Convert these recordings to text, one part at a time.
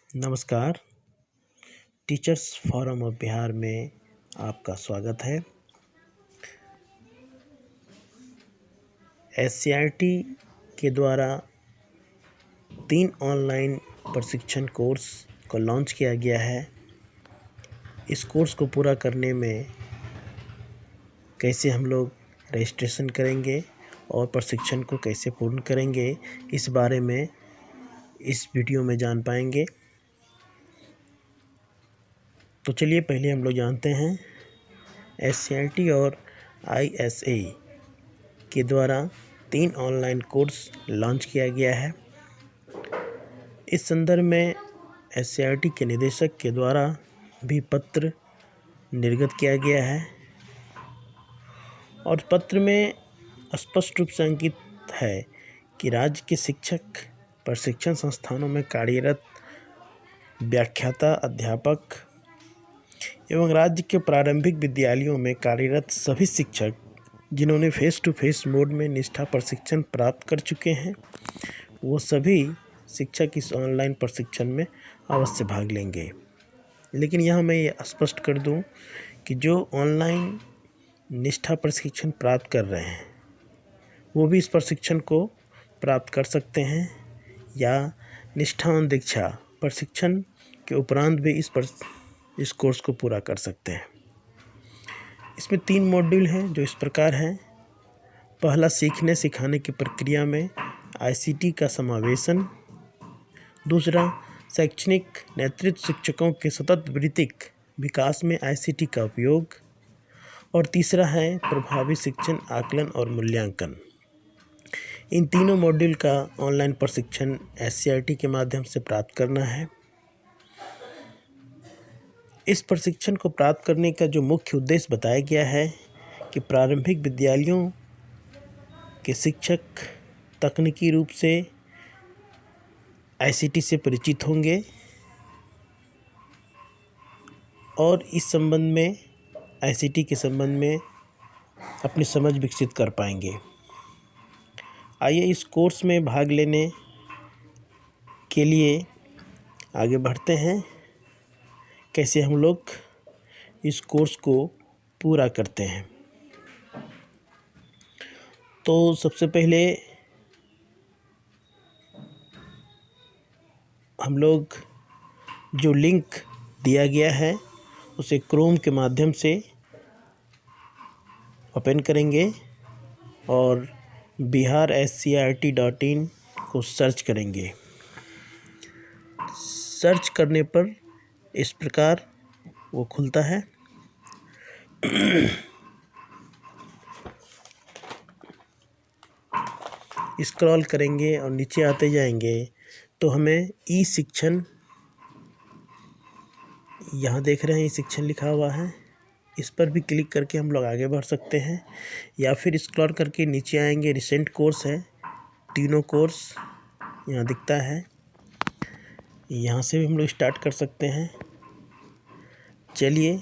नमस्कार। Teachers forum of Bihar में आपका स्वागत है। एससीईआरटी के द्वारा 3 ऑनलाइन प्रशिक्षण कोर्स को लॉन्च किया गया है। इस कोर्स को पूरा करने में कैसे हम लोग रजिस्ट्रेशन करेंगे और प्रशिक्षण को कैसे पूर्ण करेंगे, इस बारे में इस वीडियो में जान पाएंगे। तो चलिए पहले हम लोग जानते हैं एससीईआरटी और आईएसए के द्वारा 3 ऑनलाइन कोर्स लॉन्च किया गया है। इस संदर्भ में एससीईआरटी के निदेशक के द्वारा भी पत्र निर्गत किया गया है और पत्र में स्पष्ट रूप से अंकित है कि राज्य के शिक्षक प्रशिक्षण संस्थानों में कार्यरत व्याख्याता, अध्यापक एवं राज्य के प्रारंभिक विद्यालयों में कार्यरत सभी शिक्षक जिन्होंने फेस टू फेस मोड में निष्ठा प्रशिक्षण प्राप्त कर चुके हैं, वो सभी शिक्षक इस ऑनलाइन प्रशिक्षण में अवश्य भाग लेंगे। लेकिन यहाँ मैं ये स्पष्ट कर दूं कि जो ऑनलाइन निष्ठा प्रशिक्षण प्राप्त कर रहे हैं वो भी इस प्रशिक्षण को प्राप्त कर सकते हैं या निष्ठा दीक्षा प्रशिक्षण के उपरांत भी इस कोर्स को पूरा कर सकते हैं। इसमें 3 मॉड्यूल हैं जो इस प्रकार हैं। पहला, सीखने सिखाने की प्रक्रिया में आईसीटी का समावेशन। दूसरा, शैक्षणिक नेतृत्व शिक्षकों के सतत वृत्तिक विकास में आईसीटी का उपयोग। और तीसरा है प्रभावी शिक्षण आकलन और मूल्यांकन। इन तीनों मॉड्यूल का ऑनलाइन प्रशिक्षण एससीईआरटी के माध्यम से प्राप्त करना है। इस प्रशिक्षण को प्राप्त करने का जो मुख्य उद्देश्य बताया गया है कि प्रारंभिक विद्यालयों के शिक्षक तकनीकी रूप से आईसीटी से परिचित होंगे और इस संबंध में आईसीटी के संबंध में अपनी समझ विकसित कर पाएंगे। आइए इस कोर्स में भाग लेने के लिए आगे बढ़ते हैं। कैसे हम लोग इस कोर्स को पूरा करते हैं। तो सबसे पहले हम लोग जो लिंक दिया गया है उसे क्रोम के माध्यम से ओपन करेंगे और biharscrt.in को सर्च करेंगे। सर्च करने पर इस प्रकार वो खुलता है। स्क्रॉल करेंगे और नीचे आते जाएंगे तो हमें ई शिक्षण, यहाँ देख रहे हैं ई शिक्षण लिखा हुआ है, इस पर भी क्लिक करके हम लोग आगे बढ़ सकते हैं। या फिर स्क्रॉल करके नीचे आएंगे, रिसेंट कोर्स है, तीनों कोर्स यहाँ दिखता है, यहाँ से भी हम लोग स्टार्ट कर सकते हैं। चलिए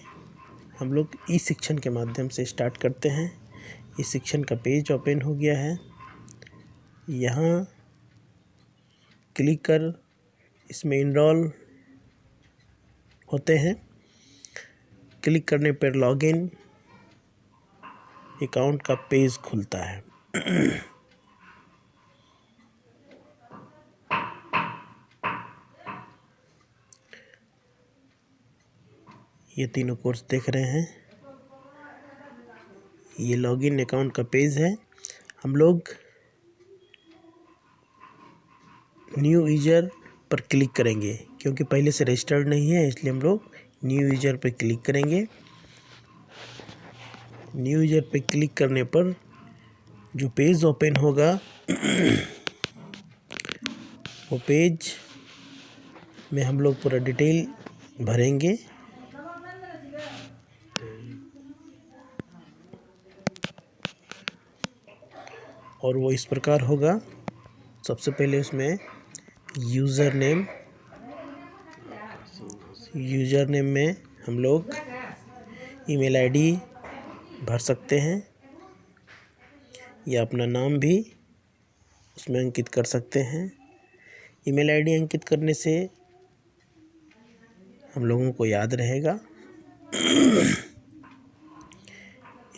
हम लोग ई शिक्षण के माध्यम से स्टार्ट करते हैं। ई शिक्षण का पेज ओपन हो गया है। यहाँ क्लिक कर इसमें इनरोल होते हैं। क्लिक करने पर लॉगिन अकाउंट का पेज खुलता है। ये तीनों कोर्स देख रहे हैं, ये लॉगिन अकाउंट का पेज है। हम लोग न्यू यूजर पर क्लिक करेंगे क्योंकि पहले से रजिस्टर्ड नहीं है, इसलिए हम लोग न्यू यूजर पर क्लिक करेंगे। न्यू यूजर पर क्लिक करने पर जो पेज ओपन होगा वो पेज में हम लोग पूरा डिटेल भरेंगे। और वो इस प्रकार होगा। सबसे पहले उसमें यूज़र नेम में हम लोग ईमेल आईडी भर सकते हैं या अपना नाम भी उसमें अंकित कर सकते हैं। ईमेल आईडी अंकित करने से हम लोगों को याद रहेगा।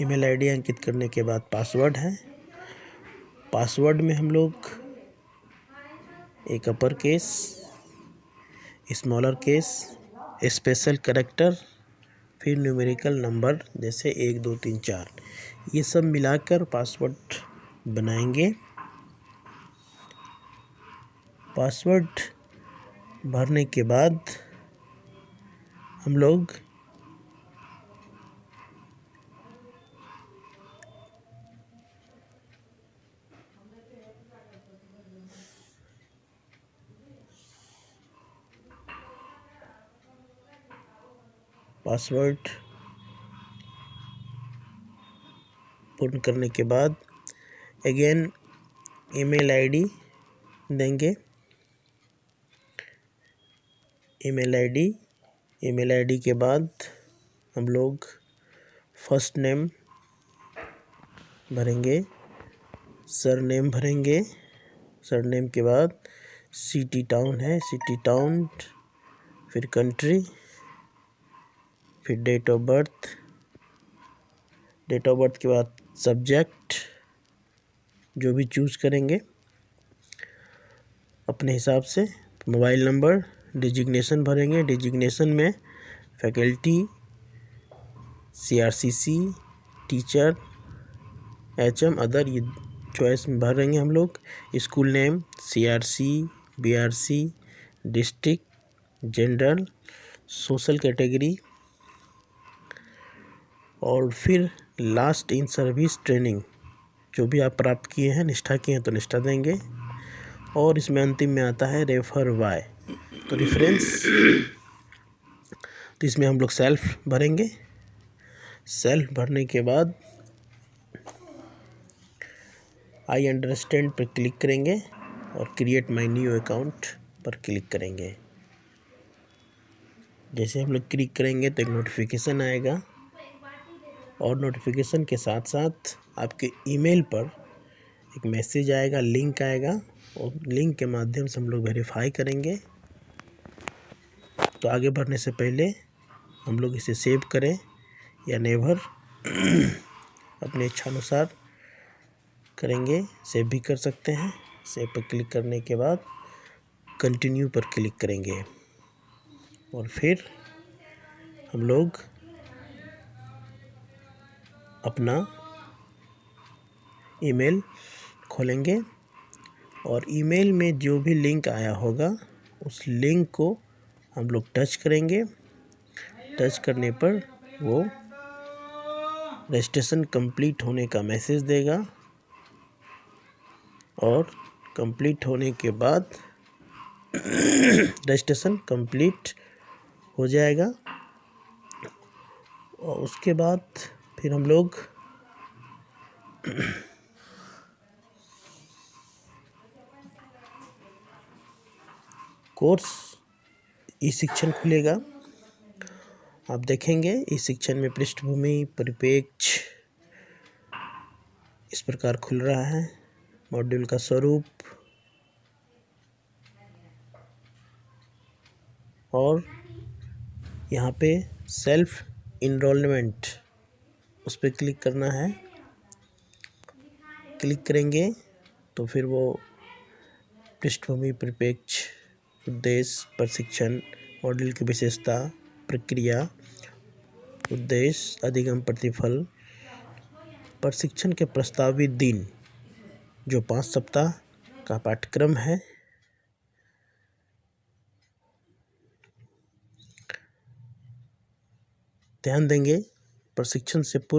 ईमेल आईडी अंकित करने के बाद पासवर्ड है। पासवर्ड में हम लोग एक upper case, smaller case, special character, फिर न्यूमेरिकल नंबर जैसे 1 2 3 4, ये सब मिलाकर पासवर्ड बनाएंगे। पासवर्ड भरने के बाद हम लोग पासवर्ड पूर्ण करने के बाद अगेन ईमेल आईडी देंगे। ईमेल आईडी के बाद हम लोग फर्स्ट नेम भरेंगे, सरनेम भरेंगे। सरनेम के बाद सिटी टाउन है, सिटी टाउन, फिर कंट्री, फिर date of birth. Date of birth के बाद सब्जेक्ट जो भी चूज़ करेंगे अपने हिसाब से। मोबाइल नंबर, डिजिग्नेशन भरेंगे। डिजिग्नेशन में faculty, CRCC, teacher, HM, other, ये चॉइस में भरेंगे हम लोग। School name CRC, BRC, district, general, social category, और फिर लास्ट इन सर्विस ट्रेनिंग, जो भी आप प्राप्त किए हैं, निष्ठा किए हैं तो निष्ठा देंगे। और इसमें अंतिम में आता है रेफर वाई, तो रेफरेंस। तो इसमें हम लोग सेल्फ भरेंगे। सेल्फ भरने के बाद आई अंडरस्टैंड पर क्लिक करेंगे और क्रिएट माय न्यू अकाउंट पर क्लिक करेंगे। जैसे हम लोग क्लिक करेंगे तो एक नोटिफिकेशन आएगा, और नोटिफिकेशन के साथ साथ आपके ईमेल पर एक मैसेज आएगा, लिंक आएगा, और लिंक के माध्यम से हम लोग वेरीफाई करेंगे। तो आगे बढ़ने से पहले हम लोग इसे सेव करें या नेवर अपने इच्छानुसार करेंगे। सेव भी कर सकते हैं। सेव पर क्लिक करने के बाद कंटिन्यू पर क्लिक करेंगे, और फिर हम लोग अपना ईमेल खोलेंगे, और ईमेल में जो भी लिंक आया होगा उस लिंक को हम लोग टच करेंगे। टच करने पर वो रजिस्ट्रेशन कंप्लीट होने का मैसेज देगा, और कंप्लीट होने के बाद रजिस्ट्रेशन कंप्लीट हो जाएगा। और उसके बाद फिर हम लोग कोर्स ई शिक्षण खुलेगा। आप देखेंगे ई शिक्षण में पृष्ठभूमि, परिप्रेक्ष्य इस प्रकार खुल रहा है। मॉड्यूल का स्वरूप, और यहाँ पे सेल्फ इनरोलमेंट, उस पर क्लिक करना है। क्लिक करेंगे तो फिर वो पृष्ठभूमि, परिप्रेक्ष्य, उद्देश्य, प्रशिक्षण, मॉड्यूल की विशेषता, प्रक्रिया, उद्देश्य, अधिगम, प्रतिफल, प्रशिक्षण के प्रस्तावित दिन, जो 5 सप्ताह का पाठ्यक्रम है। ध्यान देंगे प्रशिक्षण से पूर्व